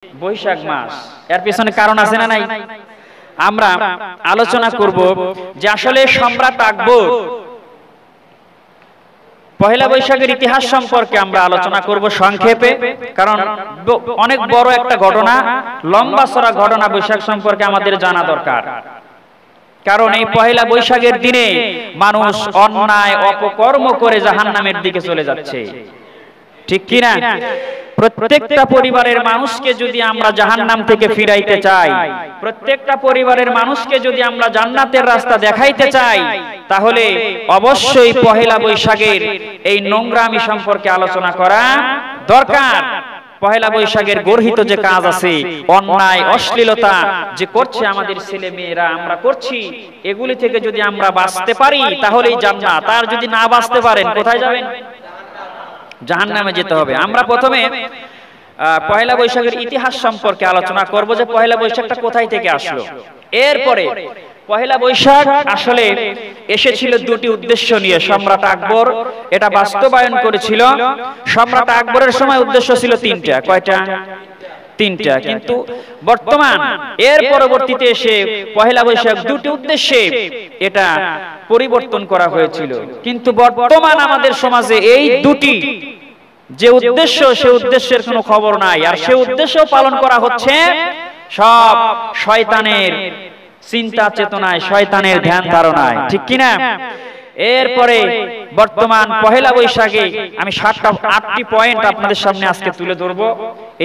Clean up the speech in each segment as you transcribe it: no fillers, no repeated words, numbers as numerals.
বৈশাখ মাস, এর পিছনে কারণ আছে না নাই? আমরা আলোচনা করব যে আসলে সম্রাট আকবর পহেলা বৈশাখের ইতিহাস সম্পর্কে আমরা আলোচনা করব সংক্ষেপে, কারণ অনেক বড় একটা ঘটনা, লম্বা চড়া ঘটনা বৈশাখ সম্পর্কে আমাদের জানা দরকার। কারণ এই পহেলা বৈশাখের দিনে মানুষ অন্যায় অপকর্ম করে জাহান্নামের দিকে চলে যাচ্ছে, ঠিক কি না? প্রত্যেকটা পরিবারের মানুষকে যদি আমরা জাহান্নাম থেকে ফিরাইতে চাই, প্রত্যেকটা পরিবারের মানুষকে যদি আমরা জান্নাতের রাস্তা দেখাইতে চাই, তাহলে অবশ্যই পহেলা বৈশাখের এই নোংরামি সম্পর্কে আলোচনা করা দরকার। পহেলা বৈশাখের গর্হিত যে কাজ আছে, অন্যায় অশ্লীলতা যে করছে আমাদের ছেলে মেয়েরা, আমরা করছি, এগুলি থেকে যদি আমরা বাঁচতে পারি তাহলেই জান্নাত। আর যদি না বাঁচতে পারেন কোথায় যাবেন? জাহান্নামে যেতে হবে। আমরা প্রথমে পহেলা বৈশাখের ইতিহাস সম্পর্কে আলোচনা করব যে পহেলা বৈশাখটা কোথায় থেকে আসলো। এরপরে পহেলা বৈশাখ আসলে এসেছিল দুটি উদ্দেশ্য নিয়ে। সম্রাট আকবর এটা বাস্তবায়ন করেছিল। সম্রাট আকবরের সময় উদ্দেশ্য ছিল তিনটা। কয়টা? তিনটা। কিন্তু বর্তমান এর পরবর্তীতে এসে পহেলা বৈশাখ দুটি উদ্দেশ্যে এটা পরিবর্তন করা হয়েছিল। কিন্তু বর্তমান আমাদের সমাজে এই দুটি যে উদ্দেশ্য, সে উদ্দেশ্যের কোনো খবর নাই। আর সে উদ্দেশ্য পালন করা হচ্ছে সব শয়তানের চিন্তা চেতনায়, শয়তানের ধ্যান ধারণায়, ঠিক কিনা? এরপরে বর্তমান পহেলা বৈশাখে আমি 8টি পয়েন্ট আপনাদের সামনে আজকে তুলে ধরবো।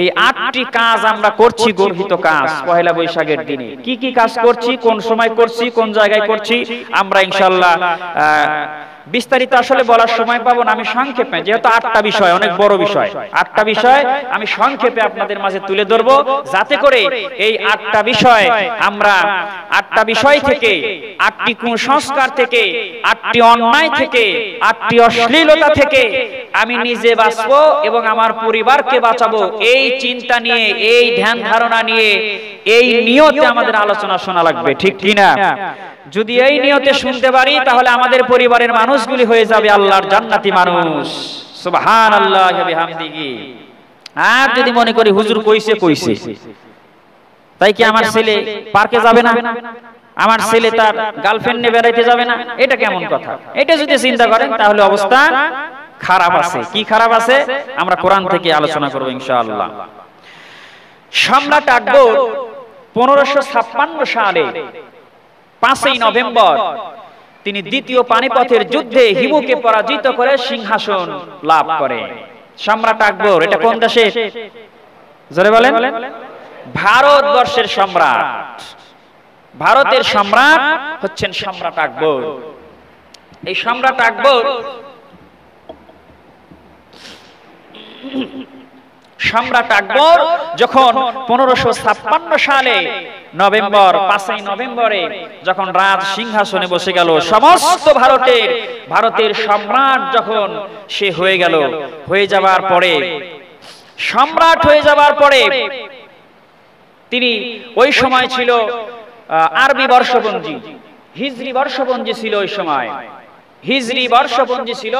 এই 8টি কাজ আমরা করছি, গর্হিত কাজ পহেলা বৈশাখের দিনে। কি কি কাজ করছি, কোন সময় করছি, কোন জায়গায় করছি, আমরা ইনশাআল্লাহ বিস্তারিত আসলে বলার সময় পাবো না। আমি সংক্ষেপে, যেহেতু 8টা বিষয়, অনেক বড় বিষয়, 8টা বিষয় আমি সংক্ষেপে আপনাদের মাঝে তুলে ধরবো, যাতে করে এই 8টা বিষয় আমরা 8টা বিষয় থেকে, 8টি কুসংস্কার থেকে, 8টি অন্যায় থেকে, 8টি অশ্লীলতা থেকে আমি নিজে বাঁচবো এবং আমার পরিবারকে বাঁচাবো। এই চিন্তা নিয়ে, এই ধ্যান ধারণা নিয়ে, এই নিয়তে আমাদের আলোচনা শোনা লাগবে, ঠিক কিনা? যদি এই নিয়তে শুনতে পারি তাহলে আমাদের পরিবারের মানুষগুলি হয়ে যাবে আল্লাহর জান্নাতি মানুষ। সুবহানাল্লাহি ওয়া বিহামদিহি। আর যদি মনে করি হুজুর কইছে কইছে, তাই কি আমার ছেলে পার্কে যাবে না, আমার ছেলে তার গার্লফ্রেন্ড নিয়ে বেড়াইতে যাবে না, এটা কেমন কথা? এটা যদি চিন্তা করেন তাহলে অবস্থা খারাপ আছে। কি খারাপ আছে আমরা কোরআন থেকে আলোচনা করব ইনশাআল্লাহ। সম্রাট আকবর 1556 সালে 5ই নভেম্বর তিনি দ্বিতীয় পানিপথের যুদ্ধে হিমুকে পরাজিত করে সিংহাসন লাভ করে। সম্রাট আকবর এটা কোন দেশের? জোরে বলেন। ভারতবর্ষের সম্রাট। ভারতের সম্রাট হচ্ছেন সম্রাট আকবর। এই সম্রাট আকবর যখন 1556 সালে নভেম্বর 5ই নভেম্বরে যখন রাজ সিংহাসনে বসে গেল, সমস্ত ভারতের সম্রাট যখন সে হয়ে গেল, হয়ে যাবার পরে, সম্রাট হয়ে যাবার পরে তিনি ওই সময় ছিল আরবি বর্ষপঞ্জি, হিজরি বর্ষপঞ্জি ছিল ওই সময়। হিজরি বর্ষপঞ্জি ছিল।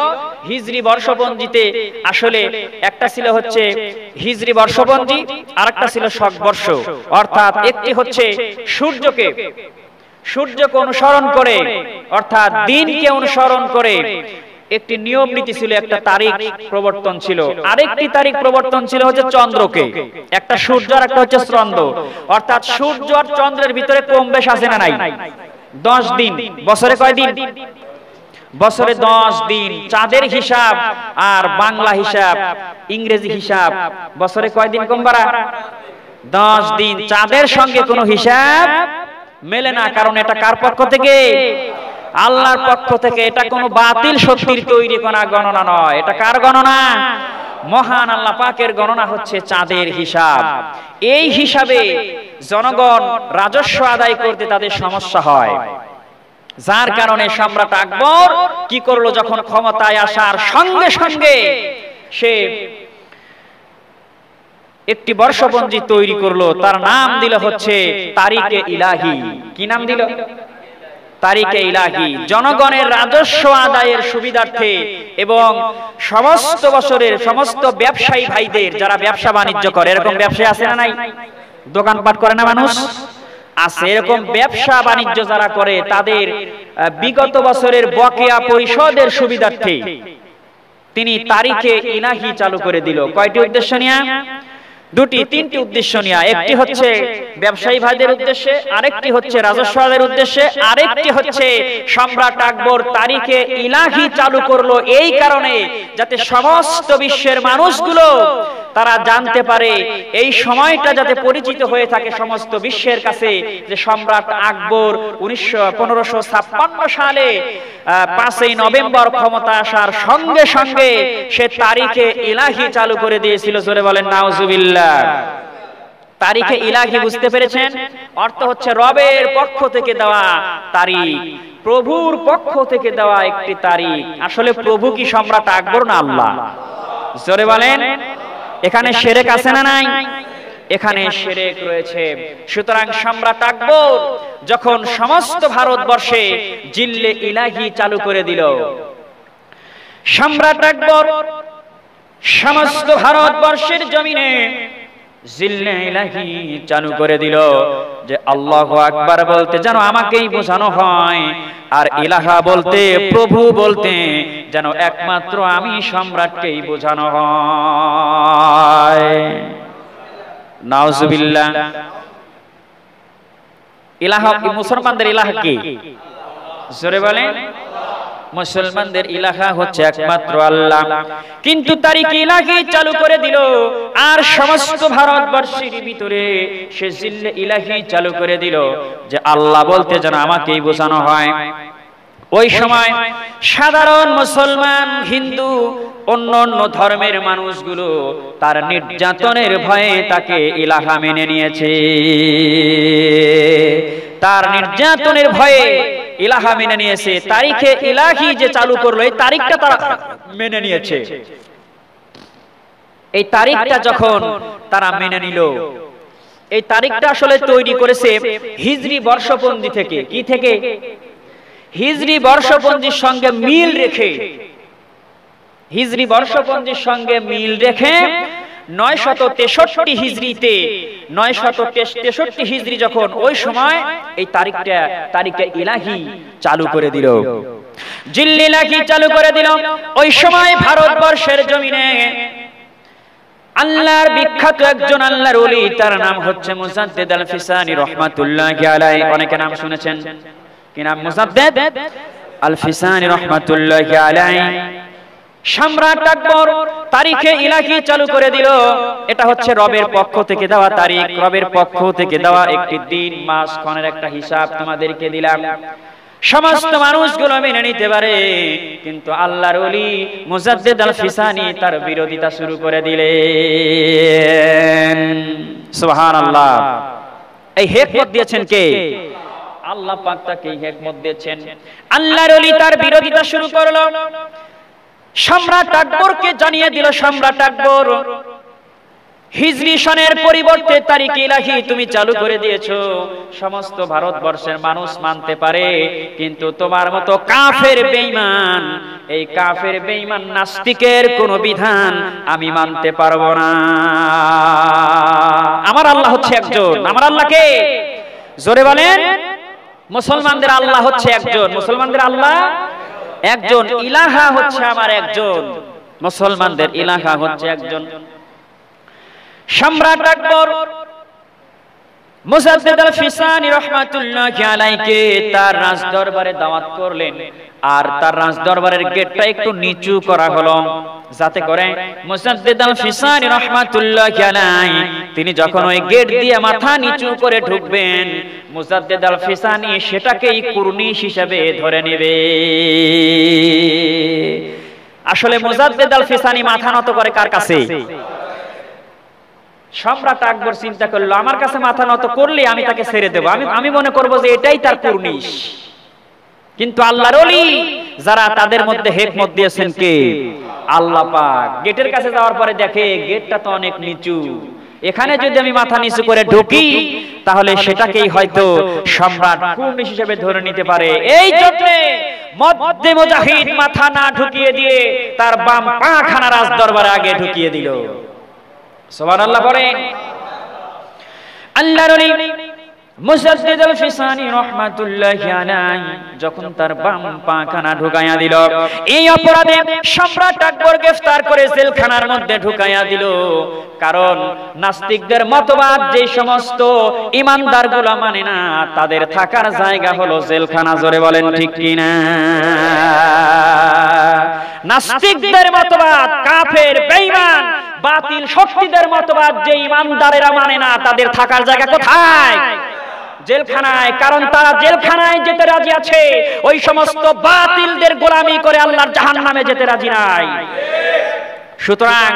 হিজরি বর্ষপঞ্জিতে আসলে একটা ছিল হচ্ছে হিজরি বর্ষপঞ্জি, আরেকটা ছিল শকবর্ষ। অর্থাৎ একটি হচ্ছে সূর্যকে অনুসরণ করে, অর্থাৎ দিনকে অনুসরণ করে একটি নিয়ম নীতি ছিল, একটা তারিখ প্রবর্তন ছিল। আরেকটি তারিখ প্রবর্তন ছিল হচ্ছে চন্দ্রকে, একটা সূর্য আর একটা হচ্ছে চন্দ্র। অর্থাৎ সূর্য আর চন্দ্রের ভিতরে কম বেশ আছে না নাই? 10 দিন। বছরে কয় দিন? বছরে 10 দিন। চাঁদের হিসাব আর বাংলা হিসাব, ইংরেজি হিসাব, বছরে কয় দিন কম বাড়া? 10 দিন। চাঁদের সঙ্গে কোনো হিসাব মেলে না, কারণ এটা কার পক্ষ থেকে? আল্লাহর পক্ষ থেকে। এটা কোনো বাতিল শক্তির তৈরি করা গণনা নয়। এটা কার গণনা? মহান আল্লাহ পাকের গণনা হচ্ছে চাঁদের হিসাব। এই হিসাবে জনগণ রাজস্ব আদায় করতে তাদের সমস্যা হয়, যার কারণে সম্রাট আকবর কি করলো, যখন ক্ষমতায় আসার সঙ্গে সঙ্গে সে একটি বর্ষপঞ্জি তৈরি করলো। তার নাম দিল হচ্ছে তারিখে ইলাহি। কি নাম দিল? তারিখে ইলাহি জনগণের রাজস্ব আদায়ের সুবিধার্থে এবং সমস্ত বছরের সমস্ত ব্যবসায়ী ভাইদের যারা ব্যবসা বাণিজ্য করে, এরকম ব্যবসায়ী আছে না নাই? দোকানপাট করে না মানুষ? আছে। এরকম ব্যবসা বাণিজ্য যারা করে তাদের বিগত বছরের বকেয়া পরিশোধের সুবিধার্থে তিনি তারিখে ইলাহি চালু করে দিল। কয়টি উদ্দেশ্য নিয়ে? দুটি তিনটি উদ্দেশ্য নিয়ে। একটি হচ্ছে ব্যবসায়ী ভাইদের উদ্দেশ্যে, আরেকটি হচ্ছে রাজস্ব আদায়ের উদ্দেশ্যে, আরেকটি হচ্ছে সম্রাট আকবর তারিখে ইলাহি চালু করলো এই কারণে যাতে সমস্ত বিশ্বের মানুষগুলো তারা জানতে পারে, এই সময়টা যাতে পরিচিত হয়ে থাকে সমস্ত বিশ্বের কাছে যে সম্রাট আকবর 1556 সালে 5ই নভেম্বর ক্ষমতা আসার সঙ্গে সঙ্গে সে তারিখে ইলাহি চালু করে দিয়েছিল। জোরে বলেন নাউজুবিল্লাহ। তারিখে ইলাহি বুঝতে পেরেছেন? অর্থ হচ্ছে রবের পক্ষ থেকে দেওয়া তারিখ, প্রভুর পক্ষ থেকে দেওয়া একটি তারিখ। আসলে প্রভু কি সম্রাট আকবর না আল্লাহ? জোরে বলেন। এখানে শিরক আছে না নাই? এখানে শিরক রয়েছে। সুতরাং সম্রাট আকবর যখন সমস্ত ভারতবর্ষে জিল্লে ইলাহি চালু করে দিল, সম্রাট আকবর সমস্ত ভারতবর্ষের জমিনে জিল্লে ইলাহি চালু করে দিল যে আল্লাহু আকবার বলতে যেন আমাকেই বোঝানো হয়, আর ইলাহা বলতে প্রভু বলতে যেন একমাত্র আমি সম্রাটকেই বোঝানো হয়। নাউজুবিল্লাহ। ইলাহা মুসলমানদের ইলাহা কি? জোরে বলেন। মুসলমানদের ইলাহা হচ্ছে একমাত্র আল্লাহ। কিন্তু তারিখে ইলাহি চালু করে দিল আর সমস্ত ভারতবর্ষের ভিতরে সে জিল্লে ইলাহি চালু করে দিল যে আল্লাহ বলতে যেন আমাকেই বোঝানো হয়। ওই সময় সাধারণ মুসলমান, হিন্দু, অন্যান্য ধর্মের মানুষগুলো তার নির্যাতনের ভয়ে তাকে ইলাহা মেনে নিয়েছে। তার নির্যাতনের ভয়ে ইলাহা মেনে নিয়েছে। তারিখে ইলাহি যে চালু করলো এই তারিখটা তারা মেনে নিয়েছে। এই তারিখটা যখন তারা মেনে নিল, এই তারিখটা আসলে তৈরি করেছে হিজরি বর্ষপঞ্জি থেকে। কি থেকে? হিজরি বর্ষপঞ্জির সঙ্গে মিল রেখে, হিজরি বর্ষপঞ্জির সঙ্গে মিল রেখে 963 হিজরিতে 963 হিজরি যখন ওই সময় এই তারিখে ইলাহি চালু করে দিল, জিল্লে ইলাহি চালু করে দিল। ওই সময় ভারতবর্ষের জমিনে আল্লাহর বিখ্যাত একজন আল্লাহর ওলি, তার নাম হচ্ছে মুজাদ্দিদ আল ফিসানি রাহমাতুল্লাহি আলাইহি। অনেকে নাম শুনেছেন। কি নাম? মুজাদ্দিদ আল ফিসানি রাহমাতুল্লাহি আলাইহি। সম্রাট আকবর তারিখে ইলাহি চালু করে দিল। এটা হচ্ছে রবের পক্ষ থেকে দেওয়া তারিখ, রবের পক্ষ থেকে দেওয়া একটি দিন, মাস, ক্ষণের একটা হিসাব তোমাদেরকে দিলাম। সমস্ত মানুষগুলো মেনে নিতে পারে, কিন্তু আল্লাহর ওলি মুজাদ্দিদ আল ফিসানি তার বিরোধিতা শুরু করে দিলেন। সুবহানাল্লাহ। এই হিকমত দিয়েছেন কে? আল্লাহ পাক তাকে হিকমত দিয়েছেন। আল্লাহর ওলি তার বিরোধিতা শুরু করলো। সম্রাট আকবরকে জানিয়ে দিল, সম্রাট আকবর হিজরি সনের পরিবর্তে তারিখে ইলাহি তুমি চালু করে দিয়েছো। সমস্ত ভারতবর্ষের মানুষ মানতে পারে, কিন্তু তোমার মতো কাফের বেঈমান, এই কাফের বেঈমান নাস্তিকের কোন বিধান আমি মানতে পারবো না। আমার আল্লাহ হচ্ছে একজন। আমার আল্লাহ কে? জোরে বলেন। মুসলমানদের আল্লাহ হচ্ছে একজন। মুসলমানদের আল্লাহ একজন। ইলাহা হচ্ছে আমার একজন। মুসলমানদের ইলাহা হচ্ছে একজন। সম্রাট আকবর মুজাদ্দিদ আল ফিসানি রাহমাতুল্লাহি আলাইহি তার রাজ দরবারে দাওয়াত করলেন, আর তার রাজ দরবারের গেটটা একটু নিচু করা হলো যাতে করে মুজাদ্দিদ আল ফিসানি রাহমাতুল্লাহি আলাইহি তিনি যখন ওই গেট দিয়ে মাথা নিচু করে ঢুকবেন, মুজাদ্দিদ আল ফিসানি সেটাকেই কুরনিশ হিসেবে ধরে নেবে। আসলে মুজাদ্দিদ আল ফিসানি মাথা নত করে কার কাছে? সম্রাট আকবর চিন্তা করলো আমার কাছে মাথা নত করলে আমি তাকে ছেড়ে দেব, আমি মনে করব যে এটাই তার কুরনিশ। কিন্তু আল্লাহর ওলি যারা, তাদের মধ্যে হিকমত দিয়েছেন কে? আল্লাহ পাক। গেটের কাছে যাওয়ার পরে দেখে গেটটা তো অনেক নিচু, এখানে যদি আমি মাথা নিচু করে ঢুকি তাহলে সেটাকেই হয়তো সম্রাট কুর্নিশ হিসেবে ধরে নিতে পারে। এই জন্য মধ্যে মুজাহিদ মাথা না ঢুকিয়ে দিয়ে তার বাম পাখানা রাজ দরবারে আগে ঢুকিয়ে দিল। সুবহানাল্লাহ পড়েন। আল্লাহর ওলি মুসাদ্দিদ আল ফিসানি রাহমাতুল্লাহি আলাইহি যখন তার বাম পাখানা ঢুকাইয়া দিল, এই অপরাধে সম্রাট আকবর গ্রেফতার করে জেলখানার মধ্যে ঢুকাইয়া দিল। কারণ নাস্তিকদের মতবাদ যে সমস্ত ঈমানদারগুলো মানে না, তাদের থাকার জায়গা হলো জেলখানা। জোরে বলেন ঠিক কিনা? নাস্তিকদের মতবাদ, কাফের, বেঈমান, বাতিল শক্তিদের মতবাদ যে ঈমানদারেরা মানে না, তাদের থাকার জায়গা কোথায়? জেলখানায়। কারণ তারা জেলখানায় যেতে রাজি আছে, ওই সমস্ত বাতিলদের গোলামি করে আল্লাহর জাহান্নামে যেতে রাজি নাই। সুতরাং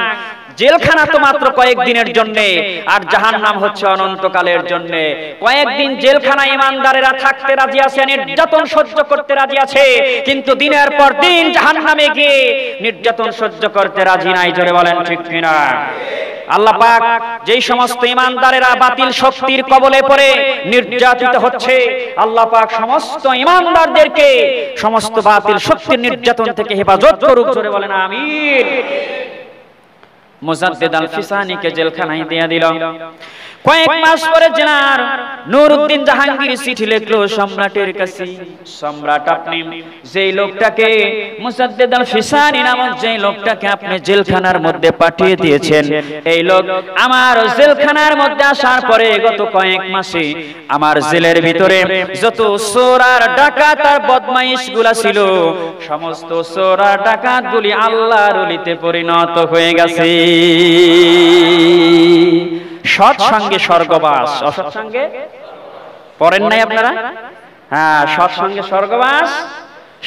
জেলখানা তো মাত্র কয়েকদিনের জন্য, আর জাহান্নাম হচ্ছে অনন্তকালের জন্য। কয়েকদিন জেলখানায় ঈমানদারেরা থাকতে রাজি আছে, নির্যাতন সহ্য করতে রাজি আছে, কিন্তু দিনের পর দিন জাহান্নামে গিয়ে নির্যাতন সহ্য করতে রাজি নাই। জোরে বলেন ঠিক কিনা? আল্লাহ পাক যেই সমস্ত ঈমানদারেরা বাতিল শক্তির কবলে পড়ে নির্যাতিত হচ্ছে, আল্লাহ পাক সমস্ত ঈমানদারদেরকে সমস্ত বাতিল শক্তির নির্যাতন থেকে হেফাজত করুক। জোরে বলেন আমিন। মুজাদ্দিদ আল ফিসানিকে জেলখানায় দিয়ে দিল। কয়েক মাস পরে জেনার নুরউদ্দিন জাহাঙ্গীর চিঠি লিখলো সম্রাটের কাছে, সম্রাট আপনি যেই লোকটাকে মুজাদ্দিদ আল ফিসানি নামক যেই লোকটাকে আপনি জেলখানার মধ্যে পাঠিয়ে দিয়েছেন, এই লোক আমার জেলখানার মধ্যে আসার পরে গত কয়েক মাসে আমার জেলের ভিতরে যত চোর আর ডাকাত আর বদমাইশগুলা ছিল, সমস্ত চোর আর ডাকাতগুলি আল্লাহর ওলিতে পরিণত হয়ে গেছে। সৎ সঙ্গে স্বর্গবাস, অসৎ সঙ্গে পড়েন নাই আপনারা? হ্যাঁ, সৎ সঙ্গে স্বর্গবাস,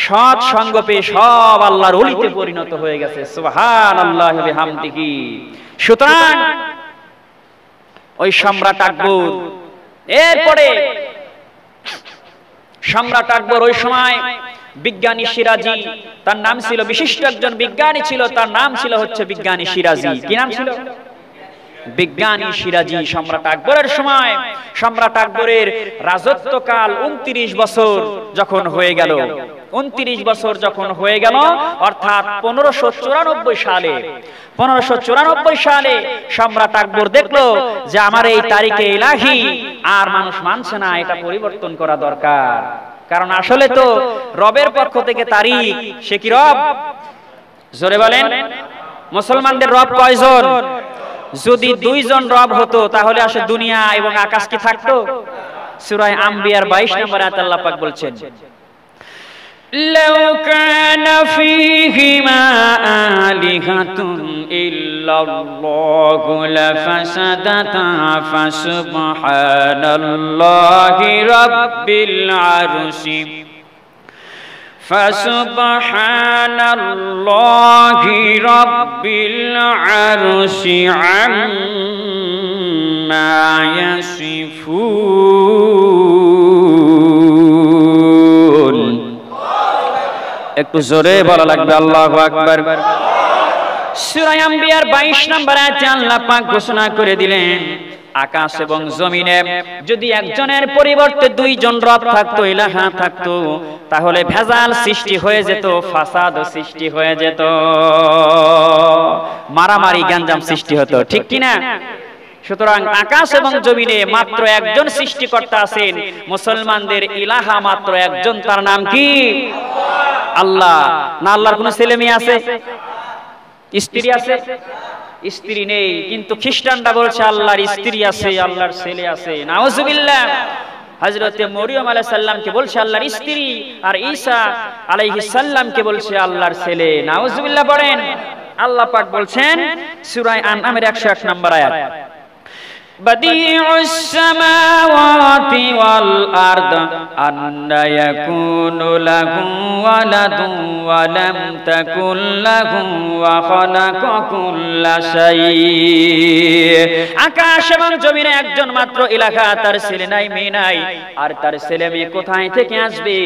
সৎ সঙ্গ পেয়ে সব আল্লাহর ওলিতে পরিণত হয়ে গেছে। সুবহানাল্লাহি ওয়া বিহামদিহি। সুতরাং ওই সম্রাট আকবর, এরপরে সম্রাট আকবর ওই সময় বিজ্ঞানী সিরাজি, তার নাম ছিল, বিশিষ্ট একজন বিজ্ঞানী ছিল, তার নাম ছিল হচ্ছে বিজ্ঞানী সিরাজি। কি নাম ছিল? বিজ্ঞানী সিরাজি। সম্রাট আকবরের সময়, সম্রাট আকবরের রাজত্বকাল 29 বছর যখন হয়ে গেল, 29 বছর যখন হয়ে গেল, অর্থাৎ 1594 সালে, 1594 সালে সম্রাট আকবর দেখলো যে আমার এই তারিখে ইলাহি আর মানুষ মানছে না, এটা পরিবর্তন করা দরকার। কারণ আসলে তো রবের পক্ষ থেকে তারিখ, সে কি রব? জোরে বলেন। মুসলমানদের রব কয়জন? যদি 2 জন রব হতো তাহলে আসে দুনিয়া এবং আকাশ কি থাকতো? সূরা আম্বিয়ার 22 নম্বর আয়াতে আল্লাহ পাক বলছেন, লাউ কানা ফীহিমা আলিহাতুন ইল্লাল্লাহু লাফাসাদাতা ফাসুবহানাল্লাহি রাব্বিল আরশি ফাসুবহানাল্লাহি রাব্বিল আরশি আম্মা ইয়াসিফুন। একটু জোরে বলা লাগবে আল্লাহু আকবার। সূরা আম্বিয়ার 22 নম্বর আয়াতে আল্লাহ পাক ঘোষণা করে দিলেন, আকাশ এবং জমিনে যদি একজনের পরিবর্তে 2 জন রব থাকতো, ইলাহা থাকতো, তাহলে ভেজাল সৃষ্টি হয়ে যেত, ফাসাদ সৃষ্টি হয়ে যেত, মারামারি গাঞ্জাম সৃষ্টি হতো। ঠিক কি না? সুতরাং আকাশ এবং জমিনে মাত্র একজন সৃষ্টিকর্তা আছেন, মুসলমানদের ইলাহা মাত্র একজন, তার নাম কি? আল্লাহ। না আল্লাহর কোনো ছেলে মেয়ে আছে? স্ত্রী আছে? স্ত্রী নেই, কিন্তু খ্রিস্টানরা বলছে আল্লাহর স্ত্রী আছে, আল্লাহর ছেলে আছে। নাউজুবিল্লাহ। হযরতে মরিয়ম আলাইহিস সালামকে বলছে আল্লাহর স্ত্রী, আর ঈসা আলাইহিস সালামকে বলছে আল্লাহর ছেলে। নাউজুবিল্লাহ পড়েন। আল্লাহ পাক বলছেন সূরা আনআমের 101 নম্বর আয়াত, বাদিউস সামাওয়াতি ওয়াল আরদ আন্না ইয়াকুনু লাহু ওয়ালাদুন ওয়া লাম তাকুল লাহু ওয়া খালাকা কুল্লা শাই। আকাশ এবং জমিনে একজন মাত্র ইলাহা, তার ছেলে নাই, মেয়ে নাই, আর তার ছেলে মেয়ে কোথায় থেকে আসবে?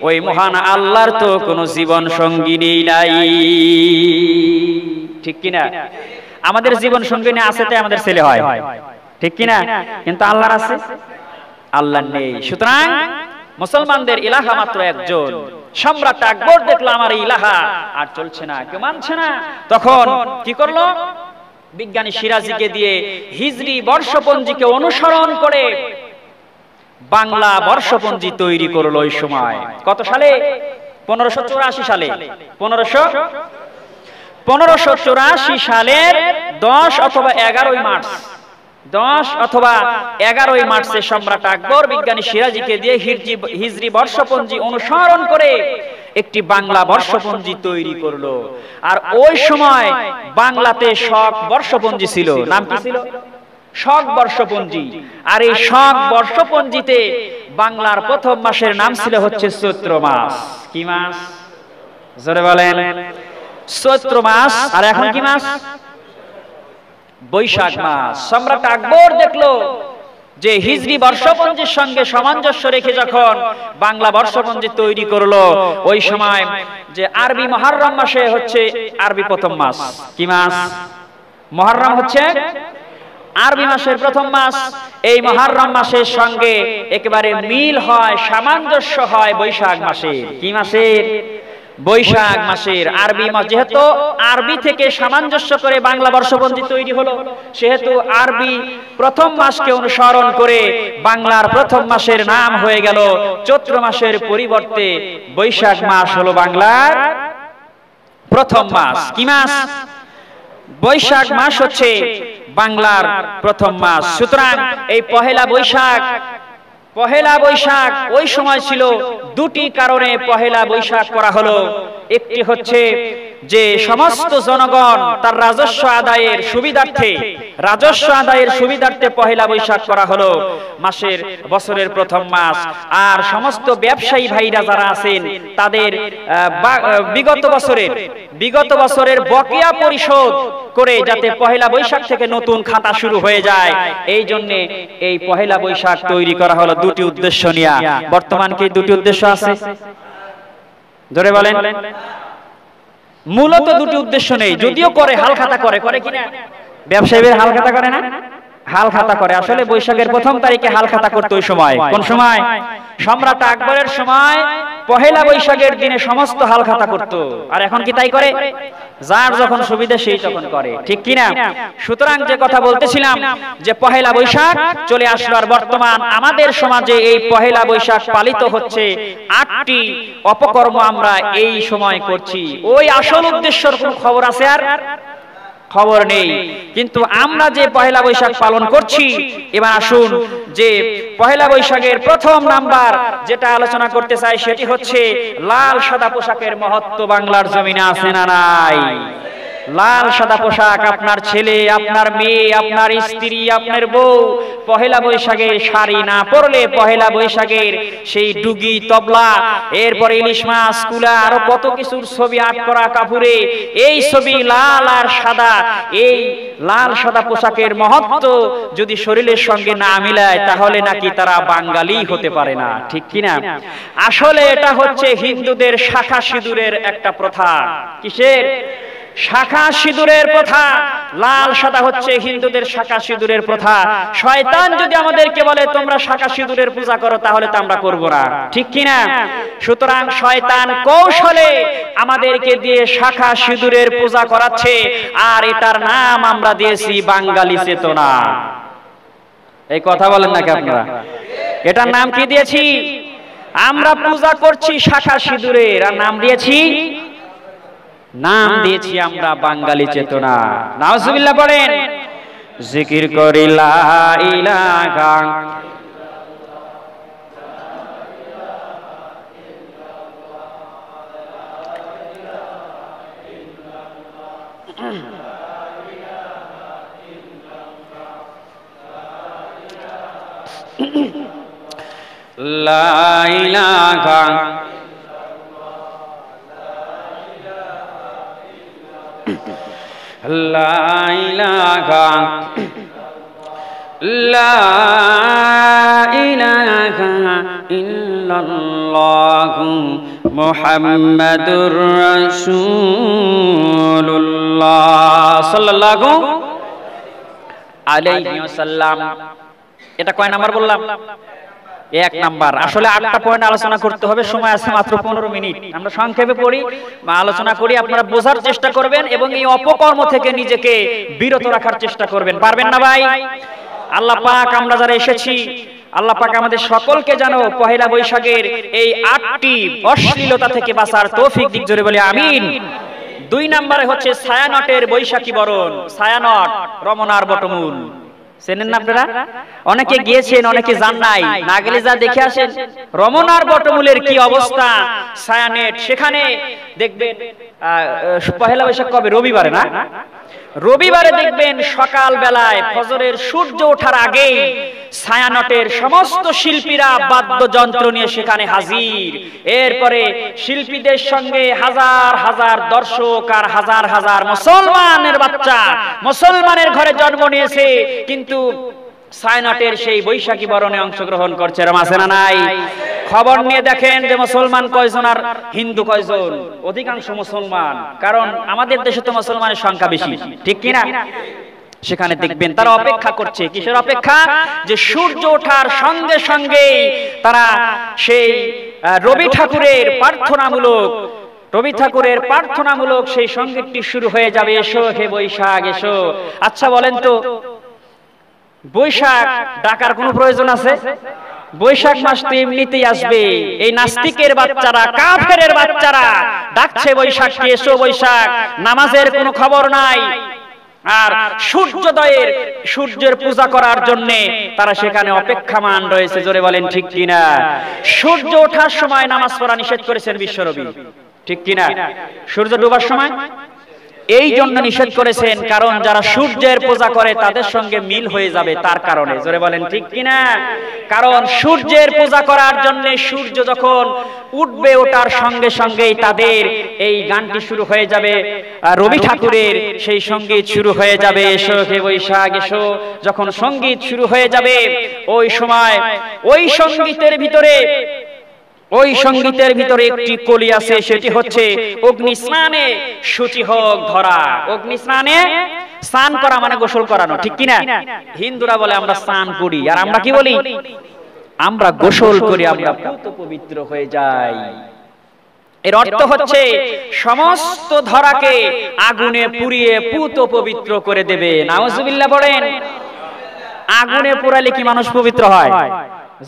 ওই মহান আল্লাহর তো কোনো জীবন সঙ্গিনী নাই। ঠিক কিনা? আমাদের জীবন সঙ্গিনী আছে তাই আমাদের ছেলে হয়, ঠিক কিনা? কিন্তু আল্লাহর আছে? আল্লাহ নেই। সুতরাং মুসলমানদের ইলাহা মাত্র একজন। সম্রাট আকবর দেখলো আমার ইলাহা আর চলছে না, কেউ মানছে না, তখন কি করলো? বিজ্ঞানী সিরাজীকে দিয়ে হিজরি বর্ষপঞ্জিকে অনুসরণ করে বাংলা বর্ষপঞ্জি তৈরি করলো। ওই সময় কত সালে? 1584 সালে। 1584 সালের 10 অথবা 11 মার্চ, 10 অথবা 11 মার্চে সম্রাট আকবর বিজ্ঞানী সিরাজীকে দিয়ে হিজরি বর্ষপঞ্জি অনুসরণ করে একটি বাংলা বর্ষপঞ্জি তৈরি করলো। আর ওই সময় বাংলাতে শক বর্ষপঞ্জি ছিল। নাম কি ছিল? শক বর্ষপঞ্জি। আর এই শক বর্ষপঞ্জিতে বাংলার প্রথম মাসের নাম ছিল হচ্ছে চৈত্র মাস। কি মাস? জোরে বলেন। চৈত্র মাস। আর এখন কি মাস? বৈশাখ মাস। সম্রাট আকবর দেখলো যে হিজরি বর্ষপঞ্জির সঙ্গে সামঞ্জস্য রেখে যখন বাংলা বর্ষপঞ্জি তৈরি করলো, ওই সময় যে আরবি মুহররম মাসে হচ্ছে আরবি প্রথম মাস। কি মাস? মুহররম হচ্ছে আরবি মাসের প্রথম মাস। এই মুহররম মাসের সঙ্গে একেবারে মিল হয়, সামঞ্জস্য হয় বৈশাখ মাসের। কি মাসের? বৈশাখ মাসের। আরবি মাস যেহেতু আরবি থেকে সামঞ্জস্য করে বাংলা বর্ষপঞ্জি তৈরি হলো, সেহেতু আরবি প্রথম মাসকে অনুসরণ করে বাংলার প্রথম মাসের নাম হয়ে গেল চৈত্র মাসের পরিবর্তে বৈশাখ মাস হলো বাংলার প্রথম মাস। কি মাস? বৈশাখ মাস হচ্ছে বাংলার প্রথম মাস। সুতরাং এই পহেলা বৈশাখ ওই সময় ছিল দুটি কারণে পহেলা বৈশাখ করা হলো। একটি হচ্ছে যে সমস্ত জনগণ তার রাজস্ব আদায়ের সুবিধার্থে পহেলা বৈশাখ করা হলো, মাসের বছরের প্রথম মাস। আর সমস্ত ব্যবসায়ী ভাইরা যারা আছেন তাদের বিগত বছরের বকেয়া পরিশোধ করে যাতে পহেলা বৈশাখ থেকে নতুন খাতা শুরু হয়ে যায়, এই জন্য এই পহেলা বৈশাখ তৈরি করা হলো দুটি উদ্দেশ্য নিয়ে। বর্তমান কি দুটি উদ্দেশ্য আছে? জোরে বলেন। মূলত দুটি উদ্দেশ্য নেই, যদিও করে হাল খাতা করে কিনা? ব্যবসায়ীদের হাল খাতা করে না? হাল খাতা করে। আসলে বৈশাখের প্রথম তারিখে হাল খাতা করতে ওই সময়। কোন সময়? সম্রাট আকবরের সময় পহেলা বৈশাখের দিনে সমস্ত হাল খাতা করত। আর এখন কি তাই করে? যার যখন সুবিধা সেই তখন করে। ঠিক কিনা? সুতরাং যে কথা বলতেছিলাম যে পহেলা বৈশাখ চলে আসলো, আর বর্তমান আমাদের সমাজে এই পহেলা বৈশাখ পালিত হচ্ছে 8টি অপকর্ম আমরা এই সময় করছি। ওই আসল উদ্দেশ্যের কোন খবর আছে? আর খবর নেই। কিন্তু আমরা যে পহেলা বৈশাখ পালন করছি, এবার আসুন যে পহেলা বৈশাখের প্রথম নাম্বার যেটা আলোচনা করতে চাই সেটি হচ্ছে লাল সাদা পোশাকের মহত্ব বাংলার জমিনে আছে না নাই? লাল সাদা পোশাক আপনার ছেলে, আপনার মেয়ে, আপনার স্ত্রী, আপনার বউ পহেলা বৈশাখের শাড়ি না পরলে, পহেলা বৈশাখের সেই ডুগি, তবলা, এরপরে ইলিশ মাছ, কুলা, আরো কত কিছুর ছবি আর্ট করা কাপড়ে, এই ছবি লাল আর সাদা, এই লাল সাদা পোশাকের মহত্ব যদি শরীরের সঙ্গে না মিলায় তাহলে নাকি তারা বাঙালি হতে পারে না। ঠিক কিনা? আসলে এটা হচ্ছে হিন্দুদের শাখা সিঁদুরের একটা প্রথা। কিসের? শাখা সিঁদুরের প্রথা। লাল সাদা হচ্ছে হিন্দুদের শাখা সিঁদুরের প্রথা। শয়তান যদি আমাদেরকে বলে তোমরা শাখা সিঁদুরের পূজা করো, তাহলে তো আমরা করব না। ঠিক কিনা? সুতরাং শয়তান কৌশলে আমাদেরকে দিয়ে শাখা সিঁদুরের পূজা করাচ্ছে, আর এটার নাম আমরা দিয়েছি বাঙালি চেতনা। এই কথা বলেন নাকি আপনারা? এটার নাম কি দিয়েছি? আমরা পূজা করছি শাখা সিঁদুরের, আর নাম দিয়েছি আমরা বাঙালি চেতনা। নাউজুবিল্লাহ পড়েন। জিকির করি লা ইলাহা লা ইলাহা লা ইলাহা লা ইলাহা ইল্লাল্লাহু মুহাম্মাদুর রাসূলুল্লাহ সাল্লাল্লাহু আলাইহি ওয়াসাল্লাম। এটা কয় নাম্বার বললাম? এক নাম্বার, আসলে 8টা পয়েন্ট আলোচনা করতে হবে, সময় আছে মাত্র 15 মিনিট। আমরা সংক্ষেপে পড়ি বা আলোচনা করি, আপনারা বোঝার চেষ্টা করবেন এবং এই অপকর্ম থেকে নিজেকে বিরত রাখার চেষ্টা করবেন। পারবেন না ভাই? আল্লাহ পাক আমরা যারা এসেছি, আল্লাহ পাক আমাদের সকলকে যেন পহেলা বৈশাখের এই 8টি অশ্লীলতা থেকে বাঁচার তৌফিক দিক, জোরে বলি আমিন। 2 নম্বরে হচ্ছে ছায়ানটের বৈশাখী বরণ। ছায়ানট রমনার বটমূল, চেনেন না আপনারা? অনেকে গিয়েছেন, অনেকে যান নাই, না গেলে যা দেখে আসেন রমনার বটমূলের কি অবস্থা। ছায়ানেট সেখানে দেখবেন পহেলা বৈশাখ কবে? রবিবারে না? রবিবারে দেখবেন সকাল বেলায় ফজরের সূর্য ওঠার আগেই ছায়ানটের সমস্ত শিল্পীরা বাদ্যযন্ত্র নিয়ে সেখানে হাজির। এরপরে শিল্পীদের সঙ্গে হাজার হাজার দর্শক আর হাজার হাজার মুসলমানের বাচ্চা, মুসলমানের ঘরে জন্ম নিয়েছে কিন্তু ছায়ানটের সেই বৈশাখী বরণে অংশগ্রহণ করছে। এরকম আছে না নাই? খবর নিয়ে দেখেন যে মুসলমান কয়জন আর হিন্দু কয়জন? অধিকাংশ মুসলমান, কারণ আমাদের দেশে তো মুসলমানের সংখ্যা বেশি, ঠিক কিনা? সেখানে দেখবেন তারা অপেক্ষা করছে, কিসের অপেক্ষা? যে সূর্য ওঠার সঙ্গে সঙ্গেই তারা সেই রবি ঠাকুরের প্রার্থনামূলক সেই সঙ্গীতটি শুরু হয়ে যাবে। এসো হে বৈশাখ এসো। আচ্ছা বলেন তো, বৈশাখ ডাকার কোনো প্রয়োজন আছে? বৈশাখ মাস তো এমনিতেই আসবে। এই নাস্তিকের বাচ্চারা, কাফেরের বাচ্চারা ডাকছে বৈশাখকে, এসো বৈশাখ। নামাজের কোনো খবর নাই, আর সূর্যের পূজা করার জন্য তারা সেখানে অপেক্ষামান রয়েছে। জোরে বলেন ঠিক কিনা? সূর্য ওঠার সময় নামাজ পড়া নিষেধ করেছেন বিশ্বনবী, ঠিক কিনা? সূর্য ডোবার সময় এই জন্য নিষেধ করেছেন, কারণ যারা সূর্যের পূজা করে তাদের সঙ্গে মিল হয়ে যাবে, তার কারণে। জোরে বলেন ঠিক কিনা? কারণ সূর্যের পূজা করার জন্য সূর্য যখন উঠবে, ওটার সঙ্গে সঙ্গেই তাদের এই গানটি শুরু হয়ে যাবে, রবি ঠাকুরের সেই সঙ্গীত শুরু হয়ে যাবে। এসো হে বৈশাখ এসো। যখন সঙ্গীত শুরু হয়ে যাবে, ওই সময় ওই সঙ্গীতের ভিতরে একটি কলি আছে, সেটি হচ্ছে অগ্নি স্নানে শুচি হোক ধরা। অগ্নি স্নানে, স্নান করা মানে গোসল করানো, ঠিক কিনা? হিন্দুরা বলে আমরা স্নান করি, আর আমরা কি বলি? আমরা গোসল করি, আমরা পবিত্র হয়ে যাই। এর অর্থ হচ্ছে সমস্ত ধরাকে আগুনে পুড়িয়ে পুত পবিত্র করে দেবে। নাউজুবিল্লাহ বলেন। আগুনে পোড়ালে কি মানুষ পবিত্র হয়?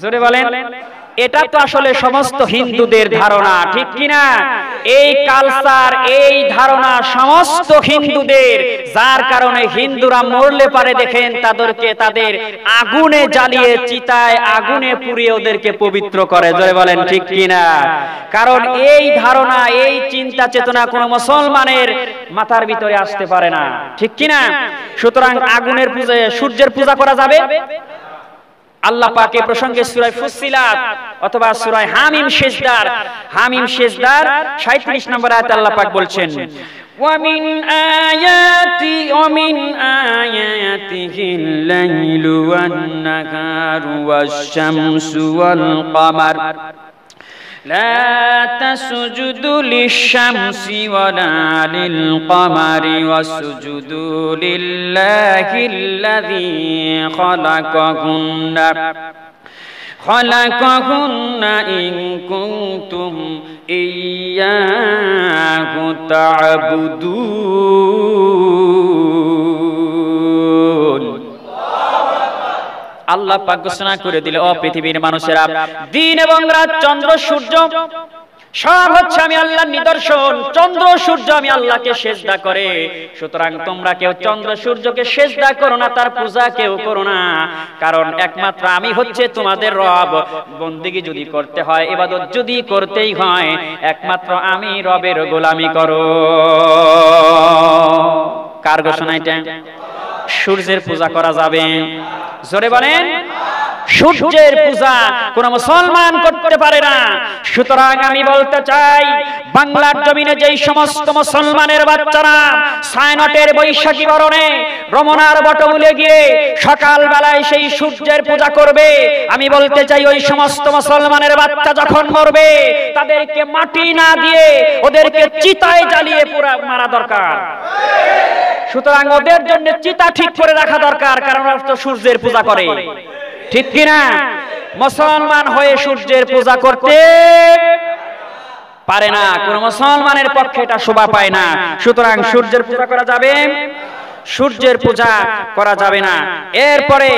জোরে বলেন। এটা তো আসলে সমস্ত হিন্দুদের ধারণা, ঠিক কিনা? এই কালচার, এই ধারণা সমস্ত হিন্দুদের, যার কারণে হিন্দুরা মরলে পারে দেখেন তাদেরকে তাদের আগুনে জ্বালিয়ে, চিতায় আগুনে পুড়িয়ে ওদেরকে পবিত্র করে। জোরে বলেন ঠিক কিনা? কারণ এই ধারণা, এই চিন্তা চেতনা কোনো মুসলমানের মাথার ভিতরে আসতে পারে না, ঠিক কিনা? সুতরাং আগুনের পূজা, সূর্যের পূজা করা যাবে? আল্লাহ পাক এই প্রসঙ্গে সূরা ফুসসিলাত অথবা সূরা হামিম সেজদার 37 নম্বর আয়াতে আল্লাহ পাক বলছেন, وَمِنْ آيَاتِهِ اللَّيْلُ وَالنَّهَارُ وَالشَّمْسُ وَالْقَمَرُ لا تسجدوا للشمس ولا للقمر واسجدوا لله الذي خلقهن إن كنتم إياه تعبدون। আল্লাহ পাক ঘোষণা করে দিল, ও পৃথিবীর মানুষেরা, দিন এবং রাত, চন্দ্র সূর্য সব হচ্ছে আমি আল্লাহর নিদর্শন। চন্দ্র সূর্য আমি আল্লাহকে সেজদা করে, সুতরাং তোমরা কেউ চন্দ্র সূর্যকে সেজদা করো না, তার পূজা কেউ করো না, কারণ একমাত্র আমি হচ্ছে তোমাদের রব। বন্দেগী যদি করতে হয়, ইবাদত যদি করতেই হয়, একমাত্র আমি রবের গোলামি করো। কার ঘোষণা এটা? সূর্যের পূজা করা যাবে? জোরে বলেন। সূর্যের পূজা কোন মুসলমান করতে পারে না। সুতরাং আমি বলতে চাই, বাংলার জমিনে যেই সমস্ত মুসলমানের বাচ্চারা ছায়ানটের বৈশাখী বরণে রমনার বটমূলে গিয়ে সকাল বেলায় সেই সূর্যের পূজা করবে, আমি বলতে চাই ওই সমস্ত মুসলমানের বাচ্চা যখন মরবে, তাদেরকে মাটি না দিয়ে ওদেরকে চিতায় জ্বালিয়ে পুরা মারা দরকার। সুতরাং ওদের জন্য চিতা ঠিক করে রাখা দরকার, কারণ ওরা তো সূর্যের পূজা করে, ঠিক কিনা? মুসলমান হয়ে সূর্যের পূজা করতে পারে না, কোন মুসলমানের পক্ষে এটা শোভা পায় না। সুতরাং সূর্যের পূজা করা যাবে, সূর্যের পূজা করা যাবে না। এরপরে